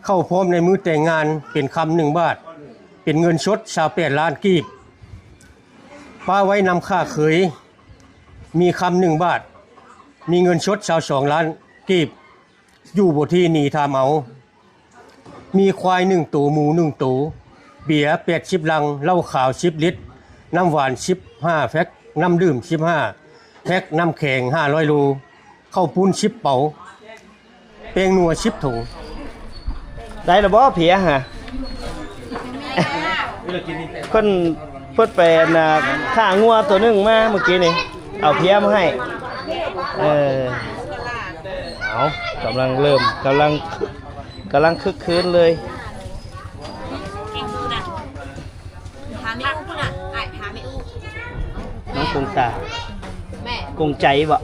เข้าพร้อมในมือแต่งงานเป็นคำ1 บาทเป็นเงินสด28 ล้านกีบป้าไว้นำค่าเขยมีคำ1 บาทมีเงินสด22 ล้านกีบอยู่บที่หนีทามเอามีควาย1 ตัวหมู1 ตัวเบียร์80 ลังเหล้าขาว10 ลิตรน้ำหวาน15 แพ็คน้ำดื่ม15 แพ็คน้ำแข็ง500 โลข้าวปุ้น10 เป๋าแป้งนัว10 ถุงได้ระบ่เพียฮะคนเพิ่นไปข้างัวตัวนึงมาเมื่อกี้นี่เอาเพียมาให้เอากำลังคึกคืนเลยถามไม่อู้พุ่นอ่ะไอ้ถามไม่อู้น้องกงตาแม่กงใจบ่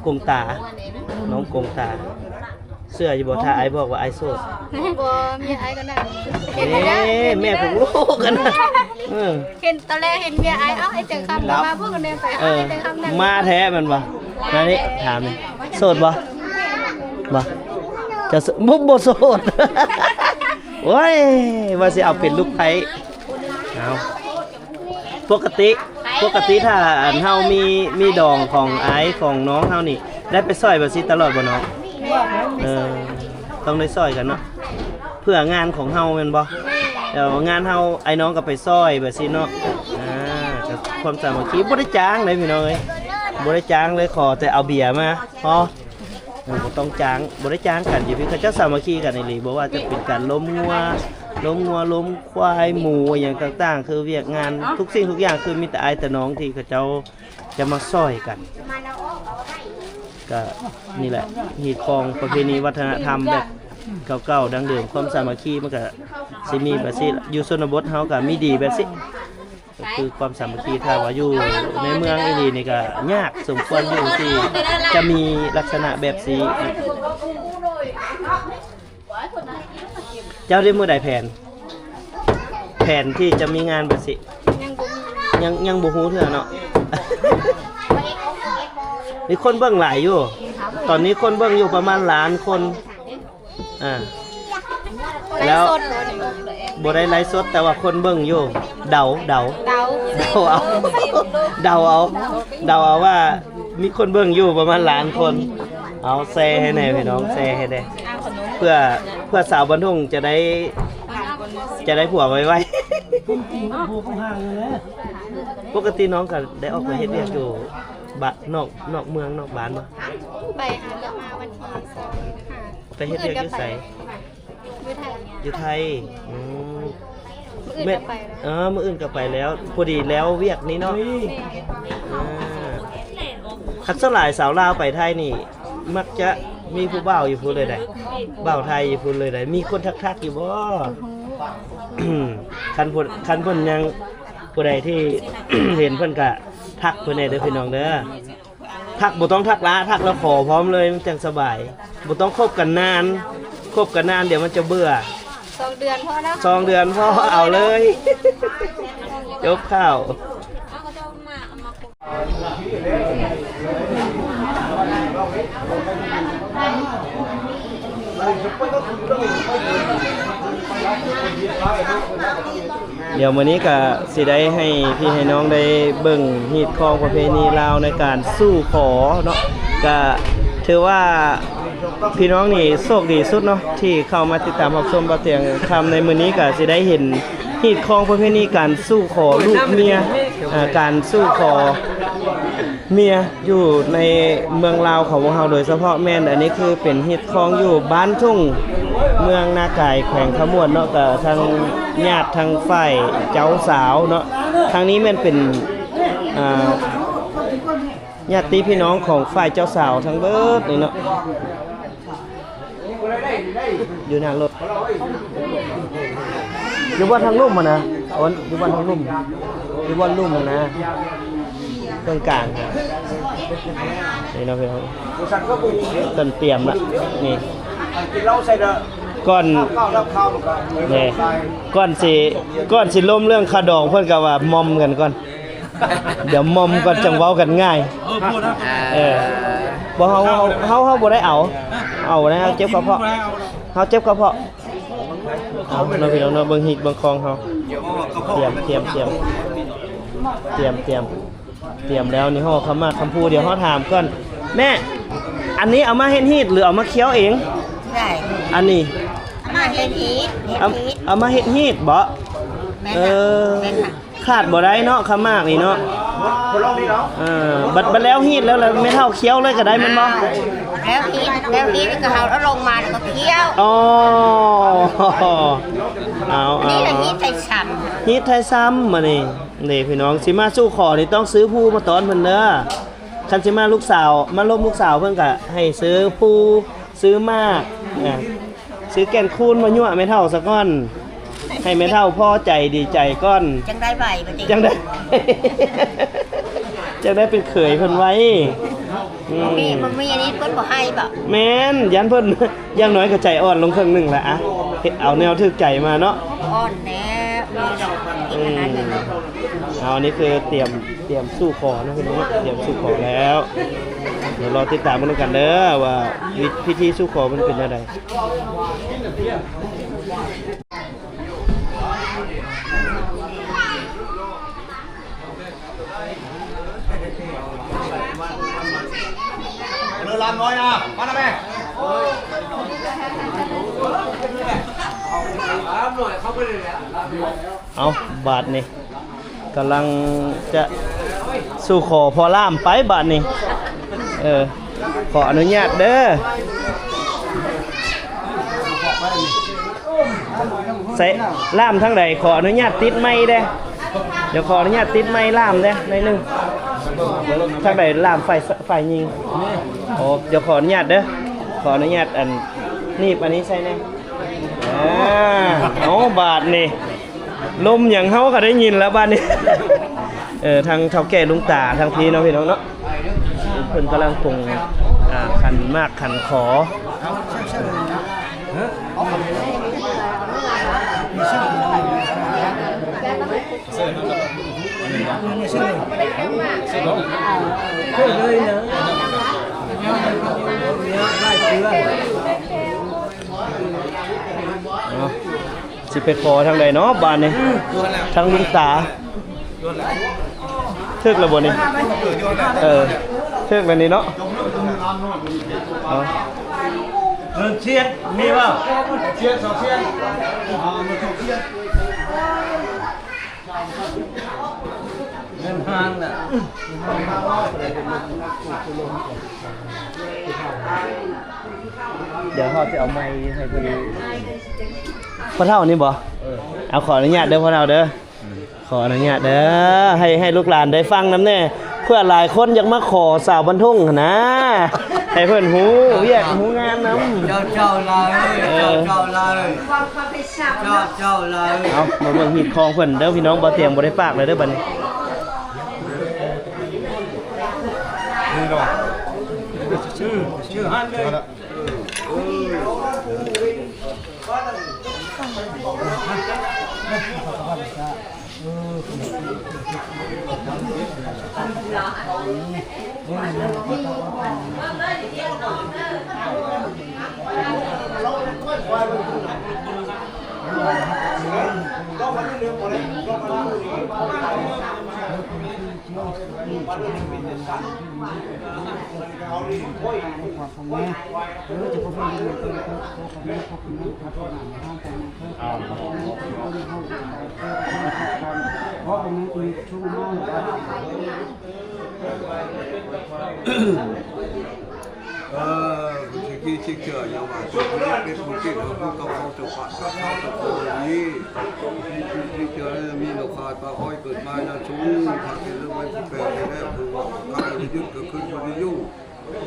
กงตาน้องกงตาเสื้ออยู่บ่ถ้าไอ้บอกว่าไอ้โสดบ่มีไอ้ก็ได้แม่ของลูกกันนะเห็นตอนแรกเห็นเมียไอ้เอ้าไอ้เจอคำมาพวกกันเดินไปไอ้เจอคำนั้นมาแท้มันบ่นั่นนี่ถามนี่โสดบ่จะบ่โสดโอ้ยว่าสิเอาเป็นลูกไผเอาปกติถ้าเฮามีดองของไอ้ของน้องเฮานี่ได้ไปซอยบ่สิตลอดบ่น้องต้องได้ซอยกันเนาะเพื่องานของเฮาแม่นบ่เดี๋ยวงานเฮาไอ้น้องก็ไปซอยแบบสิเนาะความสามัคคีบ่ได้จ้างเลยพี่น้องเอ้ยบ่ได้จ้างเลยขอแต่เอาเบียร์มาพอบ่ต้องจ้างบ่ได้จ้างกันอยู่พี่เขาจะสามัคคีกันอีหลีบ่ว่าจะเป็นการล้มงัวล้มควายหมูอย่างต่างๆคือเวียกงานทุกสิ่งทุกอย่างคือมีแต่ไอ้แต่น้องที่เขาเจ้าจะมาซอยกันก็นี่แหละฮีตคองประเพณีวัฒนธรรมแบบเก่าๆดังเดิมความสามัคคีมันก็สิมีแบบสิอยู่ชนบทเฮาก็มีดีแบบสิก็คือความสามัคคีถ้าว่าอยู่ในเมืองอีหลีนี่ก็ยากสมควรอยู่ที่จะมีลักษณะแบบสีเจ้าได้มื้อใดแผนที่จะมีงานแบบสิยังบ่ฮู้เทื่อเนาะมีคนเบิ่งหลายอยู่ตอนนี้คนเบิ่งอยู่ประมาณล้านคนแล้วบ่ได้ไลฟ์สดแต่ว่าคนเบิ่งอยู่เดาเอาว่ามีคนเบิ่งอยู่ประมาณล้านคนเอาแชร์ให้แน่พี่น้องแชร์ให้ได้เพื่อสาวบ้านทุ่งจะได้ผัวไวๆปกติน้องก็ได้ออกไปเฮ็ดเวียกอยู่บ้านนอกเมืองนอกบ้านบ่ไปหาเรื่องมาวันที่ไปเฮ็ดเวียกอยู่ไสอยู่ไทยมื้ออื่นก็ไปแล้วพอดีแล้วเวียกนี้เนาะคัดสลายสาวลาวไปไทยนี่มักจะมีผู้บ่าวอยู่พูดเลยได้บ่าวไทยอยู่พูดเลยได้มีคนทักอยู่บ่คันเพิ่นยังผู้ใดที่ เห็นเพิ่นก็ทักเพิ่นได้เด้อพี่น้องเด้อทักบ่ต้องทักละทักแล้วขอพร้อมเลยมันจังสบายบ่ต้องคบกันนานเดี๋ยวมันจะเบื่อ2 เดือนพอแล้ว2 เดือนพอเอาเลยยกข้าวเดี๋ยววันนี้ก็สิได้ให้พี่ให้น้องได้เบิ่งฮีตคองประเพณีลาวในการสู้ขอเนาะก็ถือว่าพี่น้องนี่โชคดีสุดเนาะที่เข้ามาติดตามรับชมบ่เตียงคำในมื้อนี้ก็สิได้เห็นฮีตคองประเพณีการสู้ขอลูกเมียการสู้ขอเมียอยู่ในเมืองลาวของพวกเราโดยเฉพาะแม่นอันนี้คือเป็นฮีตคองอยู่บ้านทุ่งเมืองนาไก่แขวงขมวดเนาะก็ทางญาติทางฝ่ายเจ้าสาวเนาะทางนี้แม่นเป็นญาติพี่น้องของฝ่ายเจ้าสาวทั้งเบิดนี่เนาะอยู่หน้ารถอยู่บ้านทางลุ่มนะอยู่บ้านทางลุ่มอยู่บ้านลุ่มนะตรงกลางนี่เนาะพี่น้องต้นเตรียมละนี่ก่อนนี่ก่อนสิล้มเรื่องคาดองเพิ่นก็ว่ามอมกันก่อนเดี๋ยวมอมก่อนจังเว้ากันง่ายบ่เฮาบ่ได้เอานะเจ็บกระเพาะ เฮาเจ็บกระเพาะเอาเราพี่น้องเนาะเบิ่งหิดเบิ่งคองเฮาเตรียมแล้วนี่ห่อคำมากคำพูดเดี๋ยวเฮาถามก่อนแม่อันนี้เอามาเฮ็ดฮีดหรือเอามาเคี้ยวเอง ได้ อันนี้ มาเฮ็ดฮีท เอามาเฮ็ดฮีดบ่ แม่ เอ น่ะ อ แม่น่ะ ขาดบ่ได้เนาะคำมากนี่เนาะบัดแล้วฮีดแล้วไม่เท่าเคี้ยวเลยก็ได้แม่นบ่ แล้วฮีทก็เอาแล้วลงมาแล้วก็เคี้ยว อ๋อเอา นี่แหละฮีทไทยฉ่ ฮีดไทยซ้ำมานี่พี่น้องสิมาสู้ขอนี่ต้องซื้อผู้มาตอนเพิ่นเด้อคันสิมาลูกสาวมาลบลูกสาวเพิ่นก็ให้ซื้อผู้ซื้อมากซื้อแก่นคูณมายั่วแม่เท่าซะก่อนให้แม่เท่าพอใจดีใจก่อน ำจังได้ใบบ่ติ จังได้ จังได้เป็นเขยเพิ่นไว้ มันมีอันนี้เพิ่นบ่ให้บ่ แม่นยันเพิ่น อย่างน้อยก็ใจอ่อนลงครึ่งหนึงละอะเอาแนวถึกใจมาเนาะ อ่อนแน่มีดอกกินอาหารนึง เอาอันนี้คือเตรียมสู้ขอนะพี่น้องเตรียมสู้ขอแล้ว เดี๋ยวรอติดตามกันกันเด้อว่าพิธีสู้ขอมันเป็นอะไร เรือลำน้อยนะมานะแม่ เอาบาทนี่กำลังจะสู้ขอพอล่ามไปบาทนี่ขออนุญาตเด้อใส่ล่ามทั้งใดขออนุญาตติดไม้เด้เดี๋ยวขออนุญาตติดไม้ล่ามเด้ในหนึ่งทั้งใดล่ามไฟยิงโอ้เดี๋ยวขออนุญาตเด้อขออนุญาตอันนี้ใช่ไหมเอาบาทนี่ลมอย่างเขาก็ได้ยินแล้วบ้านนี้ ทางเฒ่าแก่ลุงตาทางพี่น้องพี่น้องเนาะเพิ่นกำลังปรุงขันมากขันขอสิไปขอทางใดเนาะบ้านนี้ทางลุงตาเทือกระบนี่เทือกแบบนี้เนาะเงินเชียดมีป่ะเชียด2เชียดเงินห้างน่ะเดี๋ยวเขาจะเอาไม้ให้ดูพ่อเท่านี่บ่เอาขออนุญาตเด้อพ่อเท่าเด้อขออนุญาตเด้อให้ลูกหลานได้ฟังน้ำแน่เพื่อหลายคนอยากมาขอสาวบรรทุงนะให้เพื่อนหูเรียกหูงานน้ำเจ้าเลยเอามาเบิ่งหีดคองเพื่อนเด้อพี่น้องบ่เตรียมบ่ได้ปากเลยเด้อบัดนี้ชื่อฮันเลยที่เจออย่างว่าจุดนี้เป็นคนที่เขาต้องเขาจะปัดเขาจะโกงนี้ที่เจอมีลูกค้าปลาอ้อยเกิดมาแล้วชุ่มผักเป็นเรื่องไว้แปลงได้แล้วคือว่าการยึดก็ขึ้นมาในยุ่ง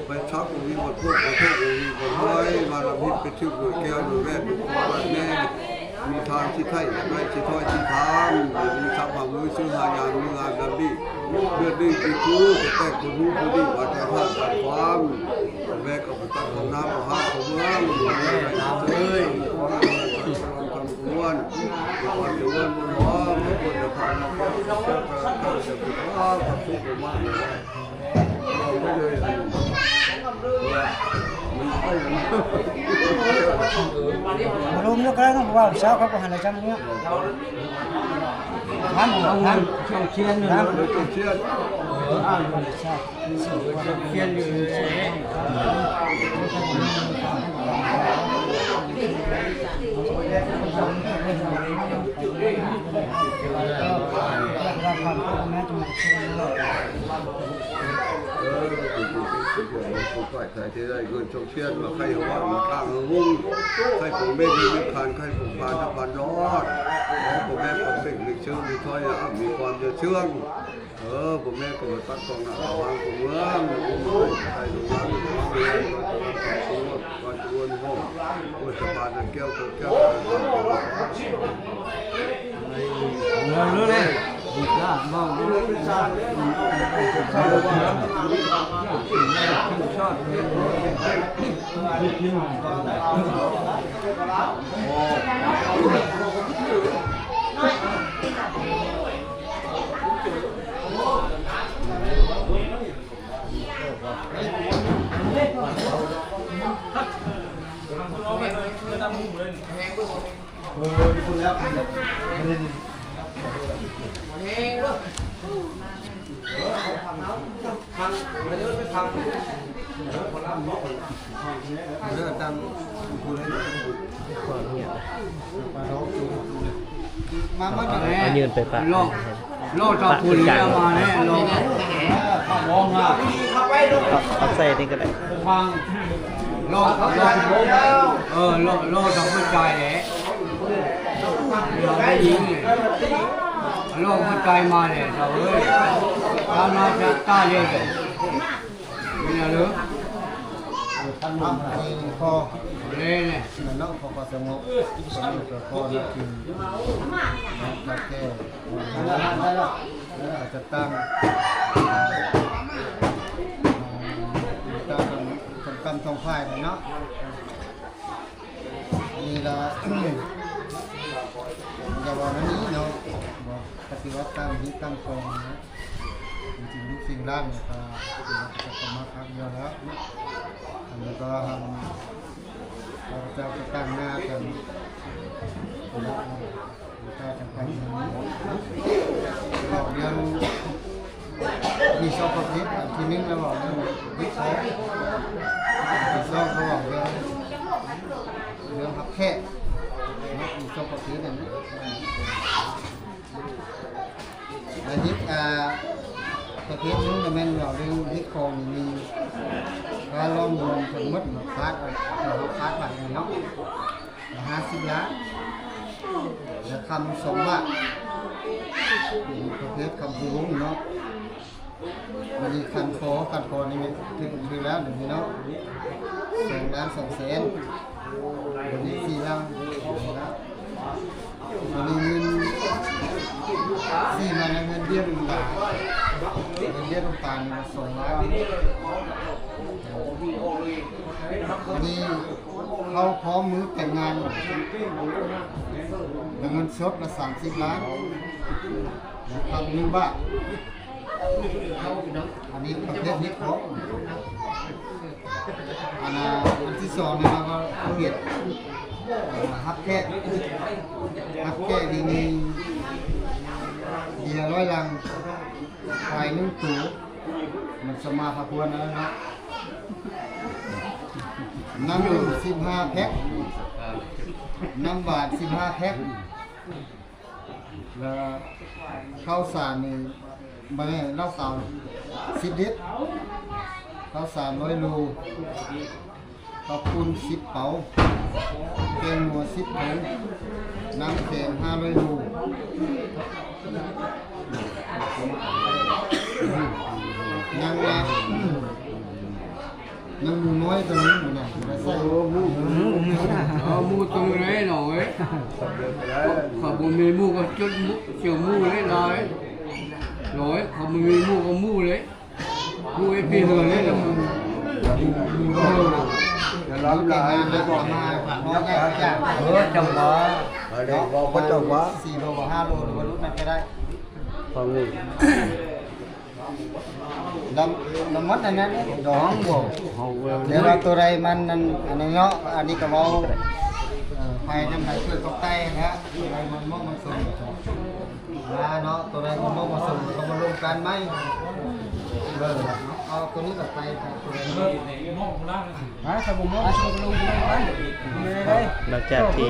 ไปชักมีหมดพวกไปทุกมีหมดไว้มาละพิษไปชื่อด้วยแก้วด้วยแม่ด้วยควายแม่มีทางที่ไทยไม่ที่ถ้อยที่ทางมีทางความรู้ชื่อหายานมีงานแบบนี้เพื่อดีที่คือแต่คนรู้คนดีว่าจะพาการความแม่ก็ไปตั้งของน้ำของห้าของเมืองเลยทำกวนก่อนจะวนบนหัวไม่ควรจะพาเราไปจะไปว่ากับทุกข์มากเราไม่เลยมันไป belum nước cái không vào sao các bạn là trăm nữa tham trong chiên tham trong chiên phải thấy thế này gần trong chiên mà khay hóa mà càng hung khay cũng bên đi khăn khay cũng bàn thập bàn đó của mẹ cũng tỉnh lịch sử thì thôi làมีความจะเชื่องผมแม่ก็มาตัดกองหน้าวางผมเมืองใครดูว่าวันจวนห้องวันสะพานแก้วแก้ว nữa đây dạ vângยืนไปปะ โลจอปูเรียมาเนี่ยโลมองอ่ะ เอาใส่นี่ก็ได้ ฟังโลจอผู้ใจเนี่ยได้ยินโลผู้ใจมาเนี่ยเราเอ้ยตาหน้าจะตาเล่เลยนี่นะลูกท่านมาพอเล่เนี่ยน้องพอก็สงบสงบพอนักกินนักแก่จะตั้งกำทองไผ่เนาะนี่ละอย่าบอกนั้นนี้เนาะปฏิวัติตั้งที่ตั้งกองนะจริงๆทุกสิ่งร่างเนี่ยจะมาครั้งเดียวแล้วแล้วก็เราจะตั้งหน้ากันเราจะไปบอกเรื่องมีสองประเภททีนึงเราบอกเรื่องวิเคราะห์ที่สองเราบอกเรื่องหักแค่มีสองประเภทนั้นอันนี้ประเภทนึงเราแม่นเราเรื่องวิเคราะห์มีการลองรวมผลมัดมาพาดเราพาดไปเนาะ50 ล้านจะคำสมบัติประเภทคำพูดเนาะวันนี้คันโคนี่ถึงแล้วเดี๋ยวนี้เนาะ2 ล้าน 2 แสนวันนี้4 ล้านแล้ววันนี้เงิน4 มาเงินเบี้ยลุงตาเงินเบี้ยลุงตานี่มา2 ล้านวันนี้เขาพร้อมมือแต่งงานเงินสดละ30 ล้านนะครับ1 บาทอันนี้ประเภทนี้ครบอันที่สองเนี่ยเราก็เกียรติฮับแค่ดีนี่100 ลังขาย1 ตู้มันสมาพักวนแล้วนะน้ำดื่ม15 แพ็คน้ำบาท15 แพ็คแล้วข้าวสารนี่มาเนี่ยเหล้าเก่า10 ลิตรข้าวสาร100 โลข้าวปุ้น10 เป๋าแกงหนัว10 ถุงน้ำแข็ง500 โลยังหมูน้อยตัวนี้อยู่เนี่ยใส่มูตัวนี้หน่อยขอบมีมูก็จุดมูเกี่ยวมูเลยหน่อยขอบมีมูก็มูเลยมูไอ้ปีเลยแล้วมันจะรับงานแล้วก็มาพอแยกจากจังหวะบอกจังหวะ4 โล 5 โลหรือว่ารุ่นนั้นก็ได้ฟังนี่น้ำมัดอันนั้นดองบ่เดี๋ยวเราตัวไรมันอันนี้เนาะอันนี้ก็เอา ไปน้ำไหลเกิดตกใต้นะอะไรมันมองมันส่งแล้วเนาะตัวใดมันมองมันส่งก็มาลงกันไหมเบอร์เนาะเอาตัวนี้กับไปตัวนี้มาสมุนไพรลงกันหลังจากที่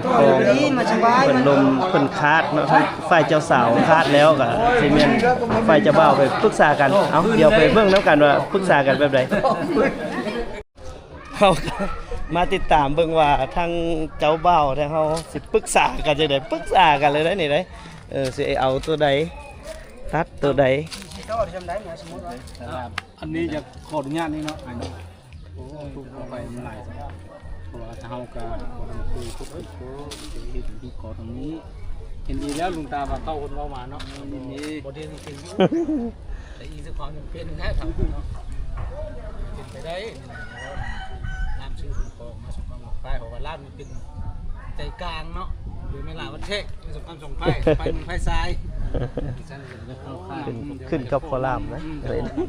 ตัวนี้มาสบาย เพิ่นลมเพิ่นคาดเนาะฝ่ายเจ้าสาวคาดแล้วก็สิแม่นฝ่ายเจ้าบ่าวไปปรึกษากันเอ้าเดี๋ยวไปเบิ่งนํกันว่าปรึกษากันแบบใดเฮามาติดตามเบิ่งว่าทางเจ้าบ่าวทางเฮาสิปรึกษากันจังได๋ปรึกษากันเลยได้นี่ได้สิเอาตัวใดตัดตัวใด อันนี้จะขออนุญาตนี่เนาะอันนี้โอ้ทุกข์ไปมันหลายเพราะว่าเฮาก็บ่ต้องคุยทุกข์เฮ็ดที่ขอตรงนี้เห็นดีแล้วลุงตาว่าเข้าคนเว้ามาเนาะนี่บ่ได้จริงๆแต่อีกสักความจำเป็นแท้ครับเนาะเป็นไปได้น้ำชื่อของมาส่งความไปของว่าลาดมันเป็นใจกลางเนาะหรือไม่ล่ะวันเทศส่งความส่งไปไปมันไปซ้าย ขึ้นกับพอลามนะ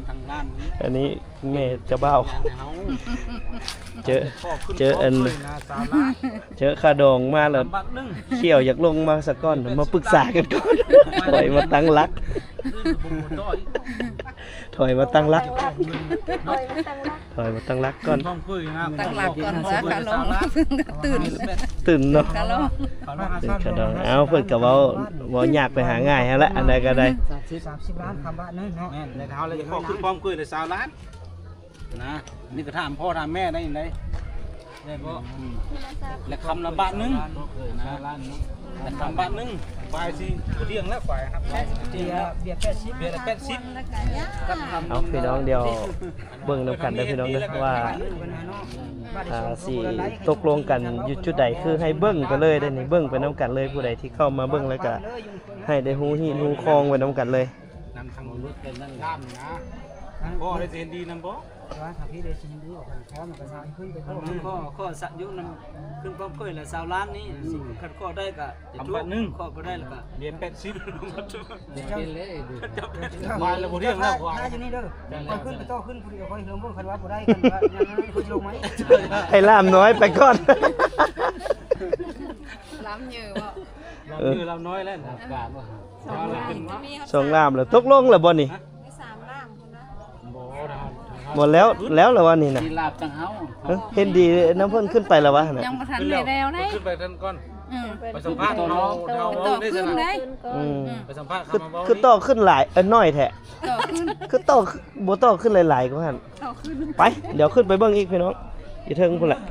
ทางด้านนี้ อันนี้แม่เจ้าบ่าวเจออันเจอคาดองมาแล้วเขี่ยวอยากลงมาสักก้อนมาปรึกษากันก่อนถอยมาตั้งรักถอยมาตั้งรักถอยมาตั้งรักก่อน ตั้งหลักก่อนว่าขาลงตื่นตื่นเนาะ ขาลง ตื่นคาดองเอาเพิ่นก็เว้ายากไปหาง่ายฮะละอันใดก็ได้ 30 ล้านคำบ้านนึงเนาะ แม่ในเท้าเลยจะขอขึ้นพร้อมคุยเลย20 ล้านนะนี่ก็ถามพ่อถามแม่ได้ยังไงได้บ่และคำละบาทนึงนะและคำบาทนึงฝ่ายสิเลี้ยงแล้วฝ่ายครับเบียร์80เบียร์ละ80กับคำ เอาพี่น้องเดียวเบิ่งนำกันเด้อพี่น้องเด้อว่าสิตกลงกันอยู่จุดใดคือให้เบิ่งไปเลยได้นี่เบิ่งไปนำกันเลยผู้ใดที่เข้ามาเบิ่งแล้วก็ให้ได้ฮู้ฮีฮู้คองไว้นำกันเลย นำทางรถเป็นนั่งด้านนะพ่อได้เห็นดีนำบ่ ว่าถ้าพี่ได้ชิมดูพร้อมกับสาวขึ้นไปเท่านั้น ข้อสัญญุนำขึ้นความเคยละ20 ล้านนี้คัดข้อได้ก็จะทุกข้อบ่ได้แล้วก็ เบียร์80ลงมาจุ มา แล้วบ่เรียกแล้วว่า ถ้าอยู่นี่เด้อค่อยขึ้นไปต่อขึ้นผู้เดียวค่อยเฮิมเบิ่งคันว่าบ่ได้คันว่ายังนั้นค่อยลงไหม ให้ล่ามน้อยไปก่อน ล้ำเยอะบ่ เราคือเราน้อยแล้วนะการว่า สองล่ามแล้วตกลงแล้วบ่นี่ มี3ล้ำพุ่นนะ หมดแล้วแล้วว่านี่น่ะ ที่ลาบจังเฮา เห็นดีน้ำเพิ่นขึ้นไปแล้ววะน่ะ ยังบ่ทันได้แล้วได้ ขึ้นไปท่านก่อน ไป ไปสัมภาษณ์น้องเราได้ส ขึ้น นะ ได้ อืม ไปสัมภาษณ์ คือ คำมา คือต่อขึ้นหลายน้อยแท้ ต่อขึ้น คือต่อบ่ต่อขึ้นหลายๆกว่าหั่น ต่อขึ้น ไปเดี๋ยวขึ้นไปเบิ่งอีกพี่น้องอยู่เทิงพุ่นแหละ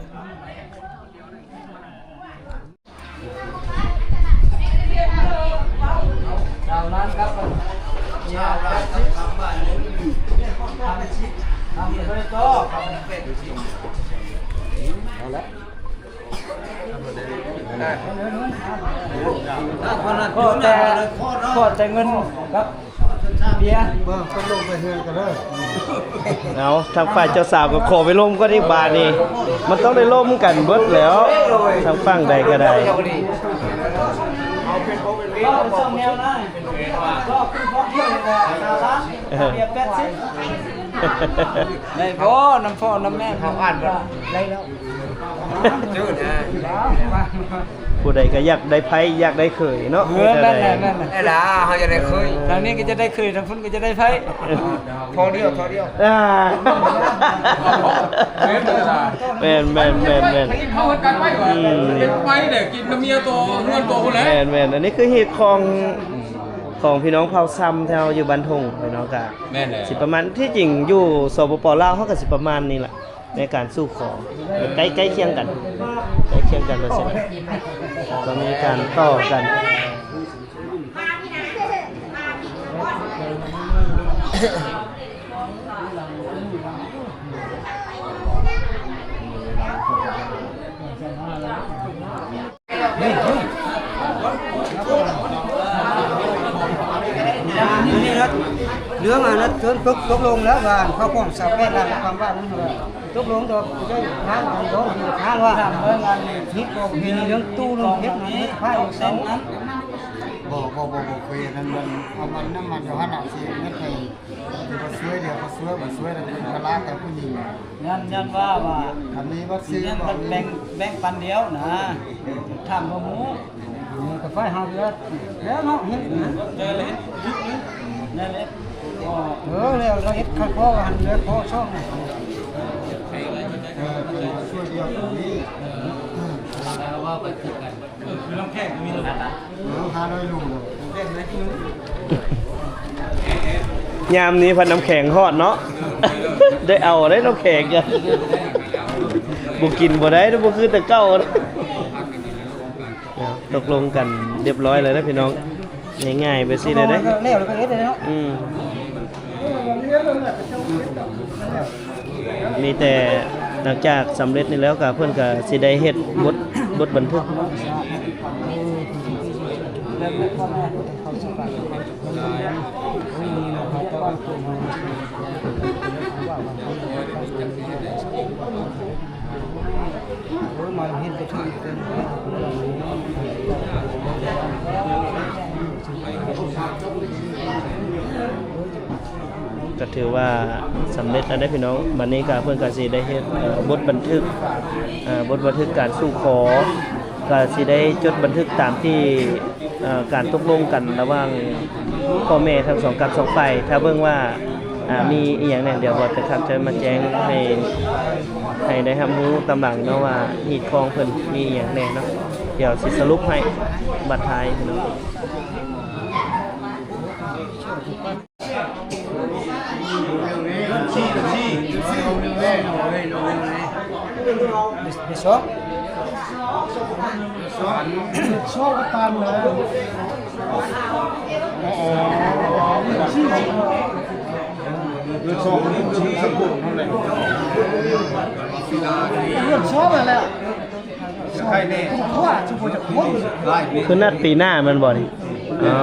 ข้อแต่เงินครับเบียร์ เบิ่งคนลงไปเฮือนกันเด้อ เอาทางฝ่ายเจ้าสาวก็ขอไปล่มก็ที่บาทนี่มันต้องได้ล่มกันเบิดแล้วทางฝั่งใดก็ได้ ก็ส่งแนวนะก็ขึ้นพร้อมเคยละ20 ล้านเบียร์80ได้พ่อน้ำพ่อน้ำแม่เขาอ่านได้แล้วจืดนะ ผู้ใดก็อยากได้ไผอยากได้เขยเนาะ นั่นแหละนั่นแหละ ไอ้ล่ะเฮาจะได้เคย ทางนี้ก็จะได้เคยทางพุ่นก็จะได้ไผ พอเดียว อ่าแม่น เข้ากันไว้ก่อนเป็นไว้เด็กกินน้ำเมียตัวเงินตัวคนแล้ว แม่นอันนี้คือเหตุของพี่น้องเผ่าซ้ำแถวอยู่บ้านทงพี่น้องกะ แม่นเลย สิประมาณที่จริงอยู่สปปลาวเฮาก็สิประมาณนี้แหละในการสู้ขอใกล้เคียงกันว่าซั่นก็มีการต่อกัน นี่นะเรื่องอันนั้นตกลงแล้วว่าเขาของสาวแม่ล้านความว่านั้นตกลงตัวได้ทางอันโดนทางว่าเรื่องอันนี้ทิศบ่มีเรื่องตู้ลงเฮ็ดนั้นพาเส้นนั้น บ่เคยนั่นมันเอามันน้ำมันอยู่หั่นน่ะสิเม็ดให้ก็ช่วยเดียวก็ช่วยบ่ช่วยแล้วเป็นภาระกับผู้หญิง ยันว่า อันนี้วัคซีน ยัน บ่ กันแบ่งปันเดียวนะทำบ่หมู นี่ก็ไฟเฮาแล้วเนาะเฮ็ด นั่นแหละ แล้วเราเฮ็ดข้าวพ่อหันแล้วพ่อช่องนี่ช่วยเดียวกันนี้ว่าไปคือกันคือน้ำแข็งมีแล้วหาได้ลูก ยามนี้พันน้ำแข็งฮอดเนาะ ได้เอาได้น้ำแข็งกันบ่กินบ่ได้บ่คือแต่เก่าตกลงกันเรียบร้อยเลยนะพี่น้องง่ายๆไปสิได้เด้ แล้วก็เฮ็ดได้เนาะ มีแต่หลังจากสำเร็จนี่แล้วก็เพิ่นก็สิได้เฮ็ดบทบันทึกก็ถือว่าสำเร็จแล้วได้พี่น้องบัดนี้ก็เพิ่นก็สิได้เฮ็ดบทบันทึกการสู่ขอก็สิได้จดบันทึกตามที่การตกลงกันระหว่างพ่อแม่ทั้งสองกับสองฝ่ายถ้าเบิ่งว่ามีอีหยังแน่เดี๋ยวบ่จะครับจะมาแจ้งให้ได้รับรู้ตามหลังเนาะว่าหีดคองเพิ่นมีอีหยังแน่เนาะเดี๋ยวสิสรุปให้บัดท้ายพี่น้อง besok kapan lahคือนัดปีหน้ามันบ่นี่อ๋อ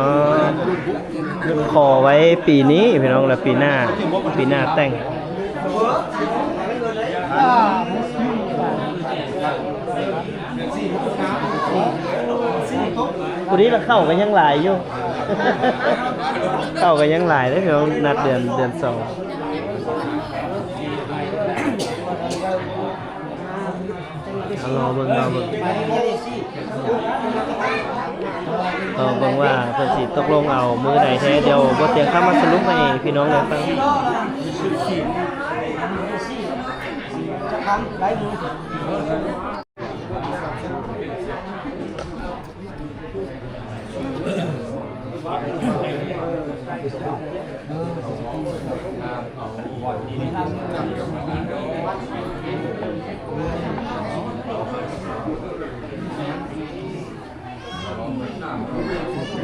ขอไว้ปีนี้พี่น้องแล้วปีหน้าแต่งกูนี้เราเข้ากันยังหลายอยู่ เข้ากันยังหลายเลยพี่น้องนัดเดือน2รอเบิ่งว่าเพิ่นสิตกลงเอามื้อใดแท้เดี๋ยวบ่เตียงข้ามาสรุปให้พี่น้องได้ฟัง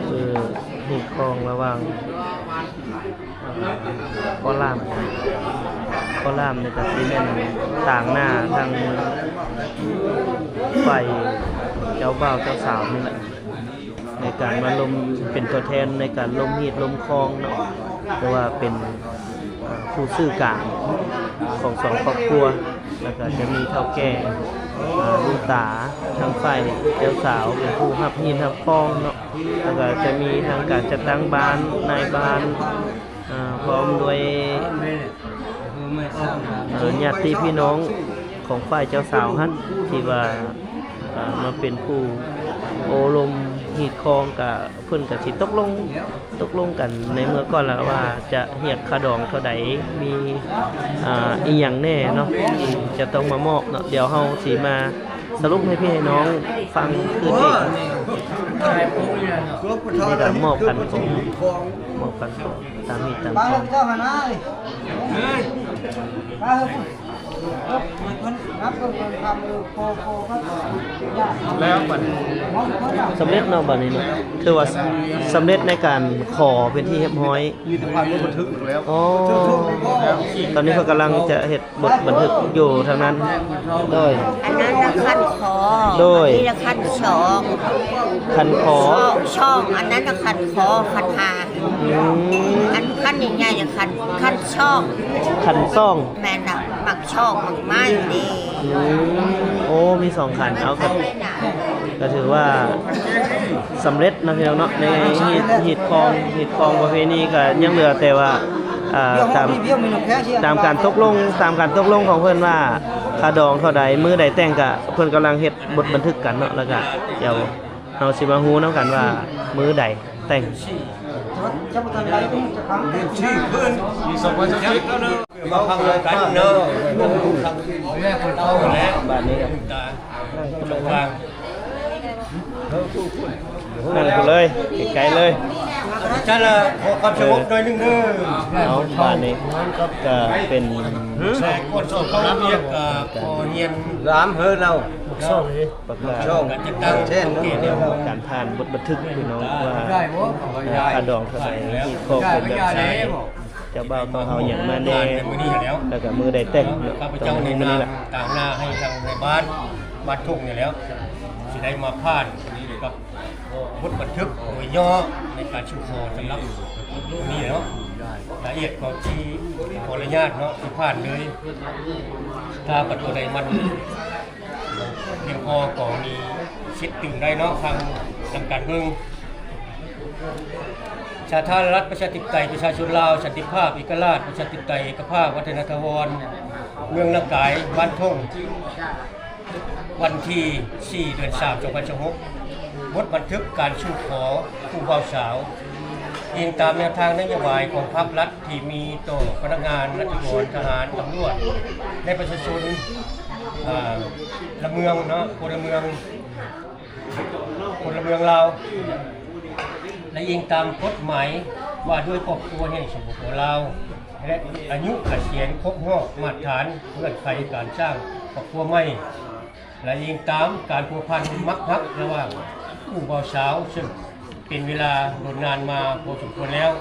คือหีดคองระหว่างข้อล่ามในกระสีแม่นต่างหน้าทางฝ่ายเจ้าบ่าวเจ้าสาวนี่แหละในการมาลมเป็นตัวแทนในการลมหีดลมคองเนาะแต่ว่าเป็นผู้ซื่อกลางของสองครอบครัวแล้วก็จะมีเฒ่าแก่ลูกตาทางฝ่ายเจ้าสาวเป็นผู้รับหีดรับคองเนาะแล้วก็จะมีทางการจัดตั้งบ้านนายบ้านพร้อมด้วยญาติพี่น้องของฝ่ายเจ้าสาวฮั่นที่ว่ามาเป็นผู้โอลมหีดคองกับเพิ่นกับสิตกลงกันในเมื่อก่อนแล้วว่าจะเรียกค่าดองเท่าใดมีอีหยังแน่เนาะจะต้องมามอบเนาะเดี๋ยวเฮาสิมาสรุปให้พี่ให้น้องฟังคืนอีกนี่ก็มอบกันตามมีตาม Ba cho mà nói. Ba hơn. Leo สำเร็จเนาะบัดนี้เนาะคือว่าสำเร็จในการขอเป็นที่เรียบร้อยมีแต่ความบันทึกแล้ว อ๋อตอนนี้เขากำลังจะเฮ็ดบทบันทึกอยู่ทางนั้นโดย อันนั้นละคันคอ โดย อันนี้ละคันช่อง คันขอ ช่องอันนั้นละคันคอคันหาคันใหญ่ๆอย่างคันช่อง คันซ่อง แม่น่ะหมักช ช่องไม้ดี โอ้มีสองขันเอาก็ถือว่าสำเร็จนะพี่น้องเนาะในหีดคองประเพณีก็ยังเหลือแต่ว่าตามการตกลงของเพื่อนว่าค่าดองเท่าใดมื้อใดแต่งก็เพิ่นกำลังเฮ็ดบทบันทึกกันเนาะแล้วก็เดี๋ยวเฮาสิมาฮู้นำกันว่ามื้อใดแต่ง มาพังเลยกันเนาะเอาแล้ว บ้านนี้ครับ ตาตรงกลาง นั่นเลยไกลๆเลย จ้าละขอความสงบหน่อยนึงเด้อ เอาบ้านนี้ก็เป็น แสงกดสดเขาเรียกพอเนียน ประกาศ กันจะตั้งเช่น การผ่านบทบันทึกพี่น้องว่าค่าดองเท่าไหร่ที่ครอบเป็นแบบไหนเจ้าบ่าวต้องเอาอย่างมาแน่แล้วก็มือใดแต่ง ข้าพ ตร เจ้างใน นี้ นา แหละ ต่างหน้าให้ทางในบ้านทุ่งนี่แล้วสิได้มาผ่านกับบทบันทึกโดยย่อในการชูโคสำหรับนี่เนาะละเอียดก็ที่ขออนุญาตเนาะที่ผ่านเลยถ้าประตูใดมันเพียงพอก็มีชิดตื่นได้เนาะทางการเมืองชาติรัฐประชาธิปไตยประชาชนลาวสันติภาพเอกราชประชาธิปไตยเอกภาพวัฒนธรรมเมืองละกายบ้านทุ่งวันที่4 เดือน 3 2026บทบันทึกการชูขอผู้บ่าวสาวอิงตามแนวทางนโยบายของภาครัฐที่มีต่อพนักงานราชการทหารตำรวจและประชาชนละเมืองเนาะพลเมืองลาวและอิงตามกฎหมายว่าด้วยครอบครัวแห่งสปปลาวและอายุเกษียณครบรอบมาตรฐานเงื่อนไขการสร้างครอบครัวใหม่และอิงตามการผูกพันมักฮักระหว่างผู้บ่าวสาวซึ่งเป็นเวลาโดนนานมาพอสมควรแล้ว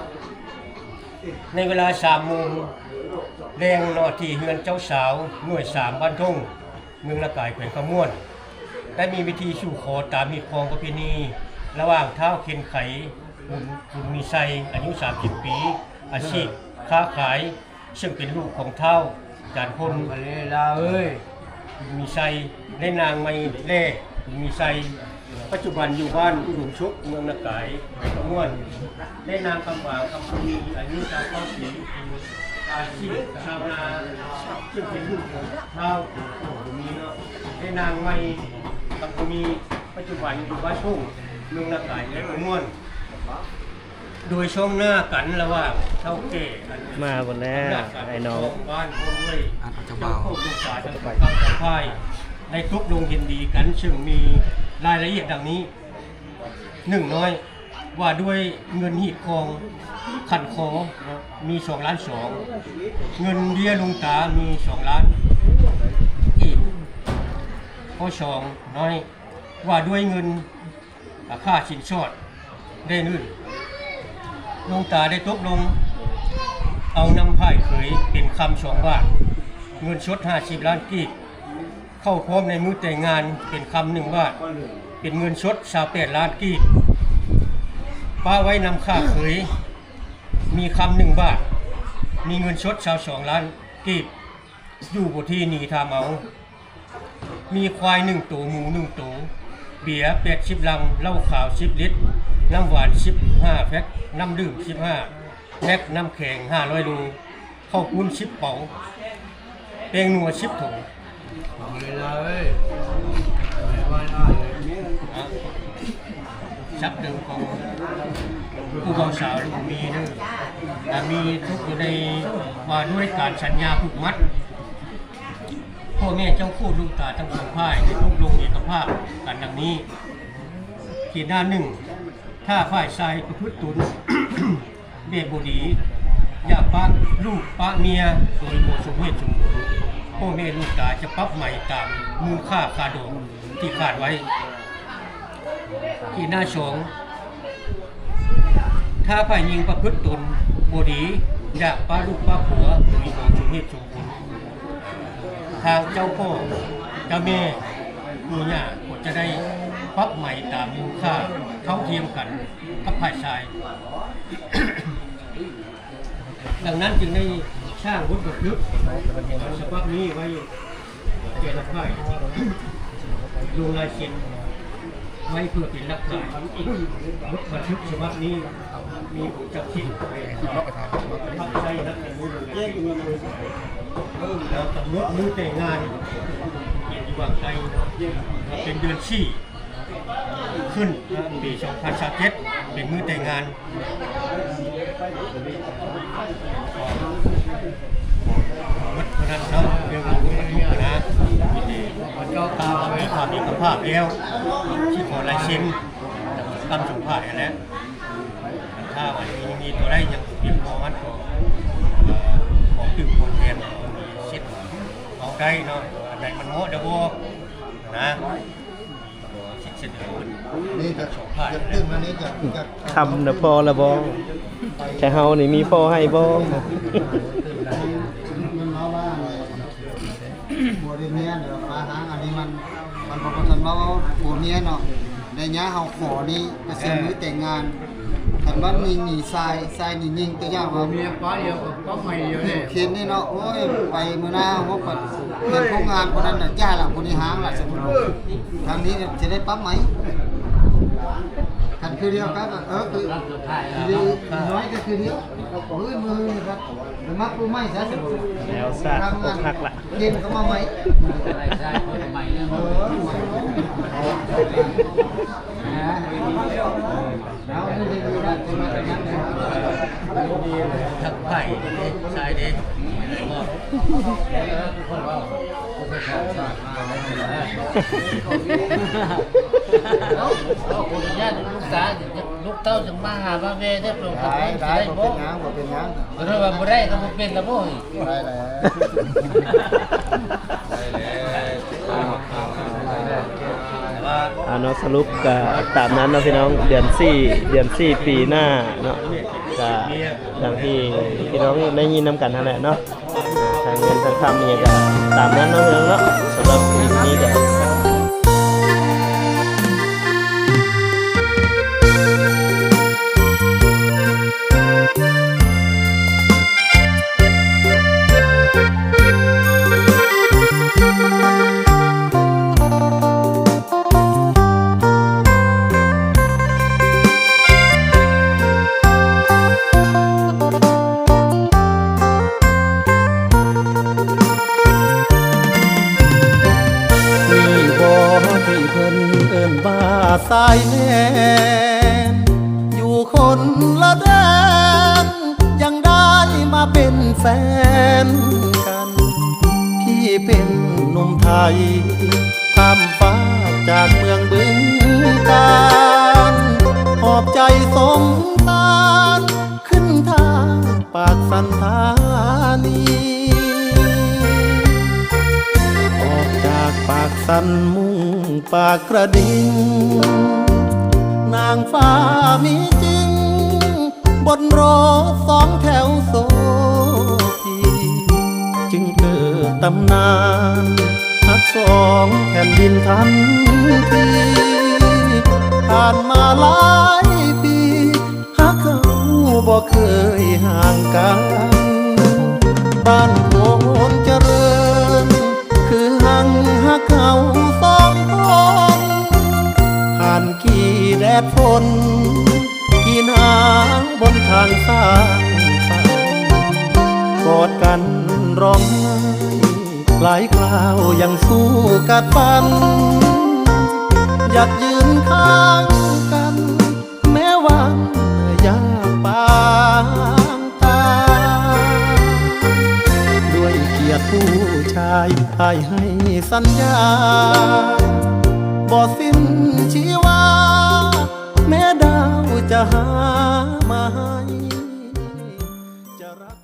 ในเวลา3 โมงแรงนอที่เฮือนเจ้าสาวหน่วย3 บ้านทุ่งเมืองละกายแขวงขมวนได้มีวิธีสู่ขอตามหีดคองประเพณีระหว่างเท้าเคนไขบุญมีไซอายุ30 ปีอาชีพค้าขายซึ่งเป็นลูกของเท้าจานพลลาบุญมีไซได้นางไมเล่บุญมีไซปัจจุบันอยู่บ้านอุดมชุกเมืองละกายแขวงขมวนได้นางคำหวางคำมีอายุ39 ปีอาชีพชาวนาซึ่งเป็นลูกของเท้าบุญมีเนาะได้นางไมคำมีปัจจุบันอยู่บ้านทุ่งเมืองละกายและขมวนโดยช่วงหน้ากันระหว่างเท่าเก๋มาบนแล้วไอ้น้อง บ้านคนด้วยเจ้าโคกลูกสาวจะไปเข้าทางค่ายได้ทุกลงเห็นดีกันซึ่งมีรายละเอียดดังนี้1 น้อยว่าด้วยเงินหีดคองขันคอมี2 ล้าน 2เงินเบี้ยลุงตามี2 ล้านอีกข้อ2น้อยว่าด้วยเงินค่าสินสอดได้นื่นลุงตาได้ตกลงเอานำไผ่เขยเป็นคำ2 บาทเงินชด50 ล้านกีบเข้าพร้อมในมือแต่งงานเป็นคำ1 บาทเป็นเงินชด28 ล้านกีบป้าไว้นำค่าเขยมีคำ1 บาทมีเงินชด22 ล้านกีบอยู่บนที่หนีทาเมามีควาย1 ตัวหมู1 ตัวเบียร์80 ลังเหล้าขาว10 ลิตรน้ำหวาน15 แพ็คน้ำดื่ม15แพ็คน้ำแข็ง500 โลข้าวปุ้น10 เป๋าแป้งนัว10 ถุงชักเดิมของผู้บ่าวสาวมีเด้อแต่มีทุกอยู่ในว่าด้วยการสัญญาผูกมัดพ่อแม่เจ้าคู่ลูกตาทั้งสองฝ่ายได้ตกลงเอกภาพกันดังนี้ขีดหน้า1ถ้าฝ่ายชายประพฤติตน เบียดบดีอย่าปะลูกปะเมียโดยโมสมเหตุสมผลพ่อแม่ลูกตาจะปรับใหม่ตามมูลค่าคาดองที่ขาดไว้ขีดหน้า2ถ้าฝ่ายหญิงประพฤติตนบดีอย่าปะลูกปะผัวโดยโมสมเหตุสมผลทางเจ้าพ่อเจ้าแม่ปู่ย่าก็จะได้ปรับใหม่ตามมูลค่าเท่าเทียมกันกับฝ่ายชาย ดังนั้นจึงได้ สร้างวุฒิบันทึกฉบับนี้ไว้เกี่ยวกับไพ่ลงลายเซ็นไว้เพื่อเป็นหลักฐานวุฒิบันทึกฉบับนี้มีจับทิศทับใจนักการเมืองแล้วกำหนดมือแต่งงานเขียนอยู่วางใจเป็นเดือน4ขึ้นปี2027เป็นมือแต่งงานวัดพนันเนาะเรื่องของมันทุกนะมันก็ตามไปภาพเอกภาพแล้วที่ขอลายเซ็นตามสัมภาษณ์แล้วถ้ามันมีตัวได้ยังเพียงพอมันก็ของตื่นคนแทนมีเช็ดเอาได้เนาะอันไหนมันโง่เดี๋ยวโบนะเช็ดนี่จะตึ้งอันนี้จะ คำนะพอละบองแค่เฮานี่มีพอให้บอง มันมาว่าผัวเมียเดี๋ยวมาหาอันนี้มันบอกกันว่าผัวเมียเนาะในเนี้ยเฮาขอนี่ไปเซ็นมือแต่งงานคันว่ามีหนีทรายนี่ยิงตัวอย่างว่าเมียป้าเดียวก็ใหม่อยู่นี่เขียนนี่เนาะโอ้ยไปมื้อหน้าเฮาก็เฮ็ดโครงงานคนนั้นน่ะย่าล่ะคนนี้หางล่ะสมมุติทางนี้จะได้ปั๊บไหมกันคือเดียวกันคือน้อยก็คือเดียวเฮ้ยมือครับมักกูไม่ซะสมมุติ แล้วซะอกหักละ เย็นก็มาไหมแล้วนี่ดีนะจะมาแต่งงานทักไผ่ใช่ดิลูกเต้าจังมาหามาเวได้โปร่งใส ได้บ่เป็นหยังบ่เป็นหยัง เพราะว่าบ่ได้ก็บ่เป็นละบ่ ได้แล้ว เนาะสรุปก็ตามนั้นเนาะพี่น้องเดือน4ปีหน้าเนาะก็อย่างที่พี่น้องได้ยินนำกันนั่นแหละเนาะทางเงินทางคำนี่ก็ตามนั้นเนาะพี่น้องเนาะสำหรับคลิปนี้ก็สายแนนอยู่คนละแดนยังได้มาเป็นแฟนกันพี่เป็นหนุ่มไทยข้ามฟ้าจากเมืองบึงกาฬหอบใจสมตานขึ้นทางปากสันธานีออกจากปากสันมุ่งปากกระดิ่งนางฟ้ามีจริงบนรถ2 แถวโซพีจึงเกิดตำนานฮัก2 แผ่นดินทันทีผ่านมาหลายปีฮักเขาบ่เคยห่างกันบ้านโพนเจริญคือหังฮักเขา2 คนผ่านกี่แดดฝนกี่หนาวบนทางสร้างฝันกอดกันร้องไห้หลายคราวยังสู้กัดฟันอยากยืนข้างกันแม้วันยากปางตาด้วยเกียรติผู้ชายไอ้ให้สัญญาบ่สิ้นชีวาแม้ดาวจะหามาให้จะรัก